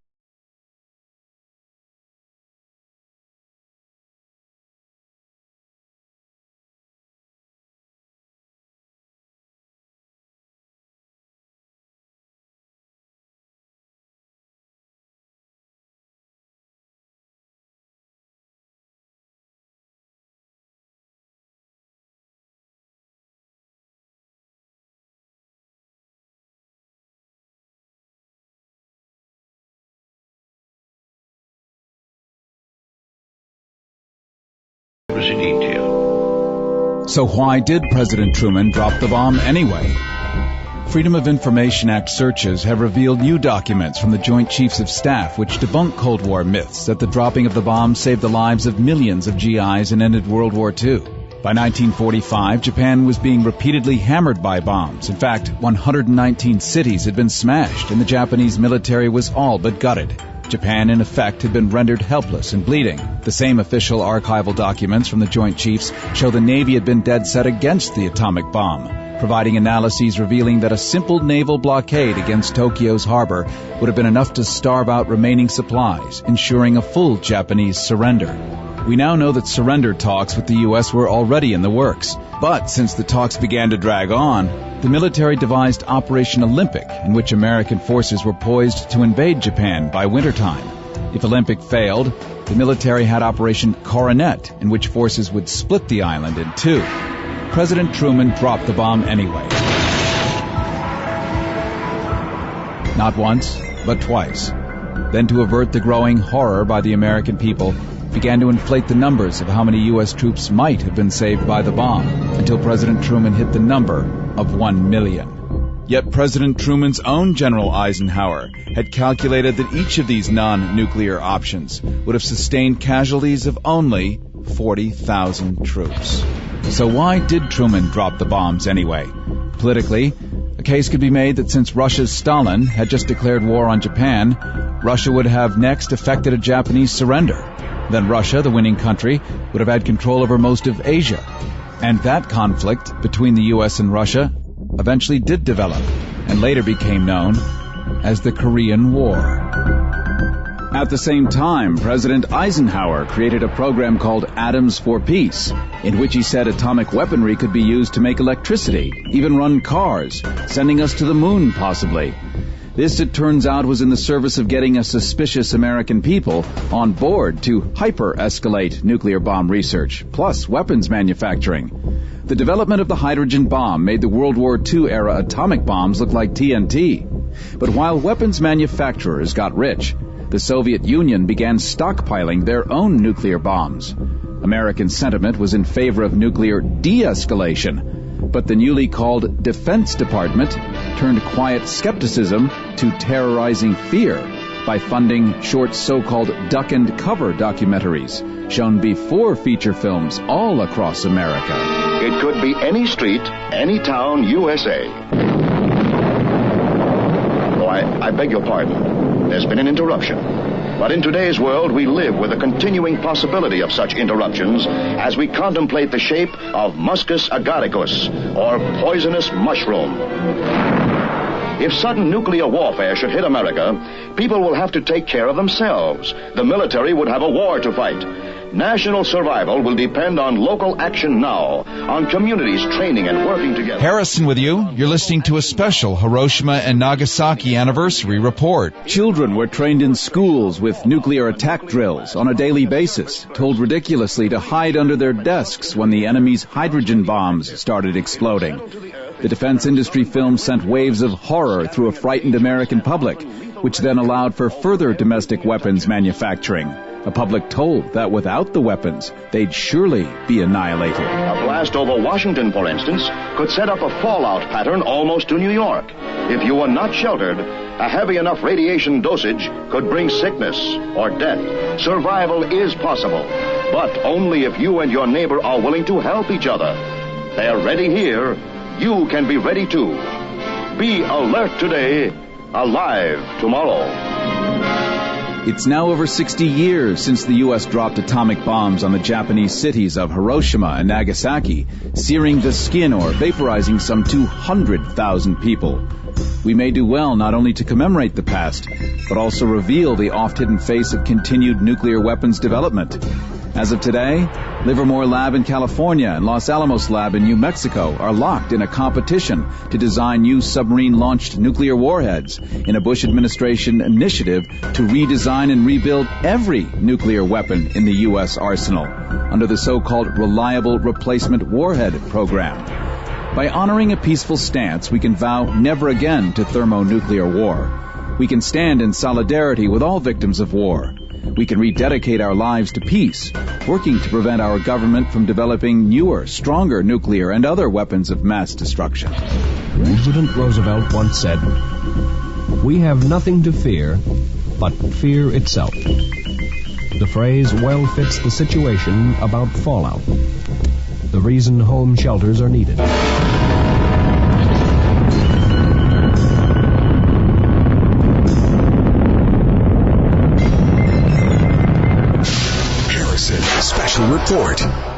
So why did President Truman drop the bomb anyway? Freedom of Information Act searches have revealed new documents from the Joint Chiefs of Staff which debunk Cold War myths that the dropping of the bomb saved the lives of millions of GIs and ended World War II. By 1945, Japan was being repeatedly hammered by bombs. In fact, 119 cities had been smashed, and the Japanese military was all but gutted. Japan, in effect, had been rendered helpless and bleeding. The same official archival documents from the Joint Chiefs show the Navy had been dead set against the atomic bomb, providing analyses revealing that a simple naval blockade against Tokyo's harbor would have been enough to starve out remaining supplies, ensuring a full Japanese surrender. We now know that surrender talks with the U.S. were already in the works. But since the talks began to drag on, the military devised Operation Olympic, in which American forces were poised to invade Japan by wintertime. If Olympic failed, the military had Operation Coronet, in which forces would split the island in two. President Truman dropped the bomb anyway. Not once, but twice. Then, to avert the growing horror by the American people, began to inflate the numbers of how many U.S. troops might have been saved by the bomb, until President Truman hit the number of 1 million. Yet President Truman's own General Eisenhower had calculated that each of these non-nuclear options would have sustained casualties of only 40,000 troops. So why did Truman drop the bombs anyway? Politically, a case could be made that since Russia's Stalin had just declared war on Japan, Russia would have next effected a Japanese surrender. Then Russia, the winning country, would have had control over most of Asia. And that conflict between the U.S. and Russia eventually did develop and later became known as the Korean War. At the same time, President Eisenhower created a program called Atoms for Peace, in which he said atomic weaponry could be used to make electricity, even run cars, sending us to the moon possibly. This, it turns out, was in the service of getting a suspicious American people on board to hyper-escalate nuclear bomb research, plus weapons manufacturing. The development of the hydrogen bomb made the World War II-era atomic bombs look like TNT. But while weapons manufacturers got rich, the Soviet Union began stockpiling their own nuclear bombs. American sentiment was in favor of nuclear de-escalation, but the newly called Defense Department turned quiet skepticism to terrorizing fear by funding short so-called duck and cover documentaries shown before feature films all across America. It could be any street, any town, USA. Oh, I beg your pardon. There's been an interruption. But in today's world, we live with a continuing possibility of such interruptions as we contemplate the shape of Muscus agaricus, or poisonous mushroom. If sudden nuclear warfare should hit America, people will have to take care of themselves. The military would have a war to fight. National survival will depend on local action now, on communities training and working together. Harrison with you. You're listening to a special Hiroshima and Nagasaki anniversary report. Children were trained in schools with nuclear attack drills on a daily basis, told ridiculously to hide under their desks when the enemy's hydrogen bombs started exploding. The defense industry film sent waves of horror through a frightened American public, which then allowed for further domestic weapons manufacturing. A public told that without the weapons, they'd surely be annihilated. A blast over Washington, for instance, could set up a fallout pattern almost to New York. If you were not sheltered, a heavy enough radiation dosage could bring sickness or death. Survival is possible, but only if you and your neighbor are willing to help each other. They're ready here. You can be ready too. Be alert today, alive tomorrow. It's now over 60 years since the U.S. dropped atomic bombs on the Japanese cities of Hiroshima and Nagasaki, searing the skin or vaporizing some 200,000 people. We may do well not only to commemorate the past, but also reveal the oft-hidden face of continued nuclear weapons development. As of today, Livermore Lab in California and Los Alamos Lab in New Mexico are locked in a competition to design new submarine-launched nuclear warheads in a Bush administration initiative to redesign and rebuild every nuclear weapon in the U.S. arsenal under the so-called Reliable Replacement Warhead Program. By honoring a peaceful stance, we can vow never again to thermonuclear war. We can stand in solidarity with all victims of war. We can rededicate our lives to peace, working to prevent our government from developing newer, stronger nuclear and other weapons of mass destruction. President Roosevelt once said, "We have nothing to fear but fear itself." The phrase well fits the situation about fallout, the reason home shelters are needed. Special Report.